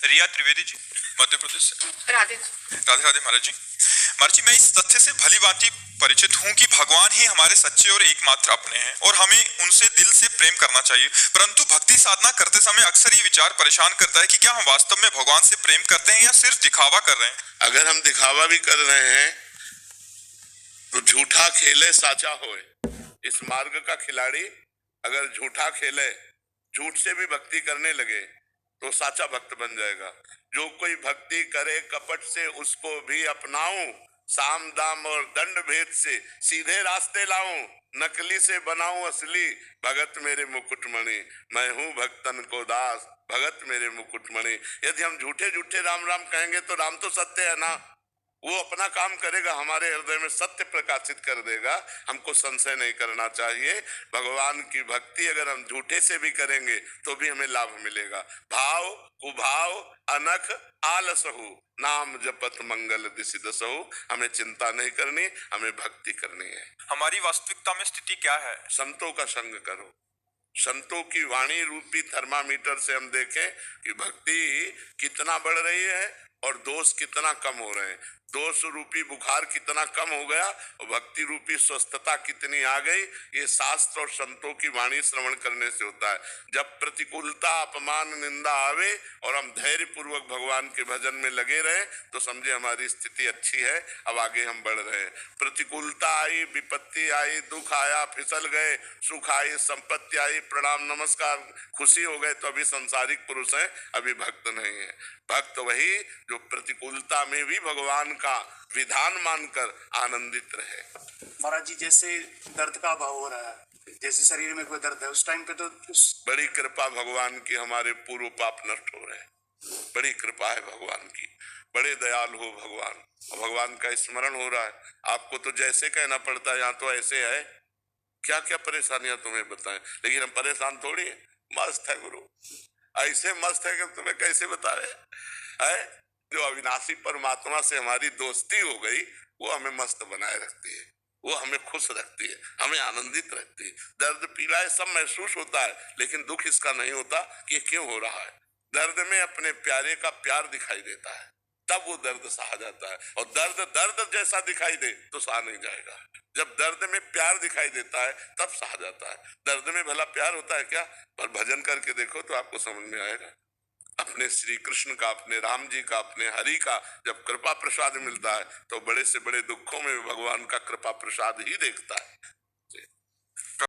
रिया त्रिवेदी जी, मध्य प्रदेश से। राधे राधे राधे महाराज जी। महाराज जी, मैं इस तथ्य से भली भांति परिचित हूँ कि भगवान ही हमारे सच्चे और एकमात्र अपने हैं और हमें उनसे दिल से प्रेम करना चाहिए। परंतु भक्ति साधना करते समय अक्सर ये विचार परेशान करता है कि क्या हम वास्तव में भगवान से प्रेम करते हैं या सिर्फ दिखावा कर रहे हैं। अगर हम दिखावा भी कर रहे हैं तो झूठा खेले साचा होए। इस मार्ग का खिलाड़ी अगर झूठा खेले, झूठ से भी भक्ति करने लगे तो साचा भक्त बन जाएगा। जो कोई भक्ति करे कपट से उसको भी अपनाऊं, साम दाम और दंड भेद से सीधे रास्ते लाऊं, नकली से बनाऊं असली, भगत मेरे मुकुटमणि, मैं हूं भक्तन को दास, भगत मेरे मुकुटमणि। यदि हम झूठे झूठे राम राम कहेंगे तो राम तो सत्य है ना, वो अपना काम करेगा, हमारे हृदय में सत्य प्रकाशित कर देगा। हमको संशय नहीं करना चाहिए। भगवान की भक्ति अगर हम झूठे से भी करेंगे तो भी हमें लाभ मिलेगा। भाव कुभाव अनख आलसहु, नाम जपत मंगल दिसि दसहु। हमें चिंता नहीं करनी, हमें भक्ति करनी है। हमारी वास्तविकता में स्थिति क्या है? संतों का संग करो। संतों की वाणी रूपी थर्मामीटर से हम देखें कि भक्ति कितना बढ़ रही है और दोष कितना कम हो रहे हैं। दोष रूपी बुखार कितना कम हो गया और भक्ति रूपी स्वस्थता कितनी आ गई। ये शास्त्र और संतों की वाणी श्रवण करने से होता है। जब प्रतिकूलता अपमान निंदा आवे और हम धैर्य पूर्वक भगवान के भजन में लगे रहे तो समझे हमारी स्थिति अच्छी है, अब आगे हम बढ़ रहे हैं। प्रतिकूलता आई, विपत्ति आई, दुख आया, फिसल गए, सुख आई, संपत्ति आई, प्रणाम नमस्कार, खुशी हो गए तो अभी संसारिक पुरुष हैं, अभी भक्त नहीं है। भक्त वही जो प्रतिकूलता में भी भगवान का विधान मानकर आनंदित रहे। महाराज जी, जैसे दर्द का अभाव हो रहा है, जैसे शरीर में कोई दर्द है उस टाइम पे तो बड़ी कृपा भगवान की, हमारे पूर्व पाप नष्ट हो रहे हैं। बड़ी कृपा है भगवान की, बड़े दयालु हो भगवान। भगवान का स्मरण हो रहा है। आपको तो जैसे कहना पड़ता है, यहाँ तो ऐसे है। क्या क्या परेशानियां तुम्हें बताएं, लेकिन हम परेशान थोड़ी है। मस्त है गुरु, ऐसे मस्त है कि तुम्हें कैसे बताए है। जो अविनाशी परमात्मा से हमारी दोस्ती हो गई वो हमें मस्त बनाए रखती है, वो हमें खुश रखती है, हमें आनंदित रखती है। दर्द पीड़ा है सब महसूस होता है, लेकिन दुख इसका नहीं होता कि क्यों हो रहा है। दर्द में अपने प्यारे का प्यार दिखाई देता है, तब वो दर्द सहा जाता है। और दर्द दर्द जैसा दिखाई दे तो सहा नहीं जाएगा। जब दर्द में प्यार दिखाई देता है तब सहा जाता है। दर्द में भला प्यार होता है क्या? पर भजन करके देखो तो आपको समझ में आएगा। अपने श्री कृष्ण का, अपने राम जी का, अपने हरि का जब कृपा प्रसाद मिलता है तो बड़े से बड़े दुखों में भगवान का कृपा प्रसाद ही देखता है।